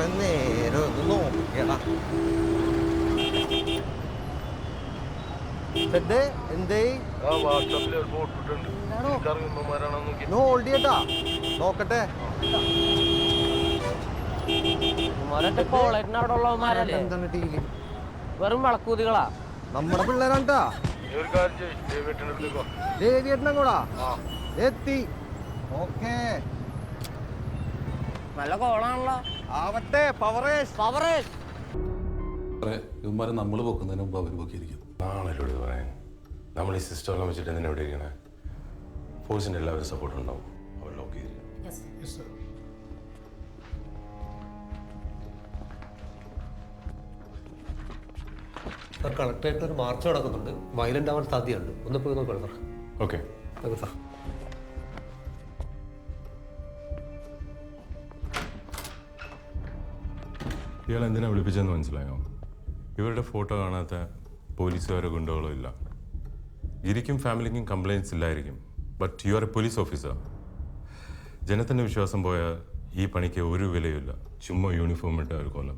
കുറെ നേരം ഒന്ന് നോക്കിയടാ. എന്തേ ഹോൾഡ് ചെയ്യട്ടാ, നോക്കട്ടെ. എന്താണ് ടീല്? വെറും വളക്കൂതികളാ. നമ്മുടെ പിള്ളേരാണ്ടാ. ദേവിയേട്ടനെ കൂടാ എത്തി. ഓക്കേ, നല്ല കോളാണല്ലോ. ആവട്ടെ. പവറേഷ് ഇവന്മാരെ നമ്മൾ പൊക്കുന്നതിന് മുമ്പ് അവർ പൊക്കിയിരിക്കും. നാളെ പറയാൻ നമ്മൾ ഈ സിസ്റ്റമൊക്കെ വെച്ചിട്ട് എന്തിനാ എവിടെ ഇരിക്കണേ? ഫോഴ്സിൻ്റെ എല്ലാവരും സപ്പോർട്ട് ഉണ്ടാവും. അവർ ലോക്ക് ചെയ്തിരിക്കും. സാർ, കളക്ടറേറ്റിൽ മാർച്ച് നടക്കുന്നുണ്ട്. വയലന്റ് ആവാൻ സാധ്യതയുണ്ട്. ഒന്ന് പോയി നോക്കണം സാർ. Okay sir. ഇയാൾ എന്തിനാ വിളിപ്പിച്ചതെന്ന് മനസ്സിലായോ? ഇവരുടെ ഫോട്ടോ കാണാത്ത പോലീസുകാരോ ഗുണ്ടകളോ ഇല്ല. ഗിരിക്കും ഫാമിലിക്കും കംപ്ലയിൻറ്റ്സ് ഇല്ലായിരിക്കും. But you are a police officer. ജനത്തിൻ്റെ വിശ്വാസം പോയാൽ ഈ പണിക്ക് ഒരു വിലയുമില്ല. ചുമ്മാ യൂണിഫോം ഇട്ട ഒരു കൊല്ലം.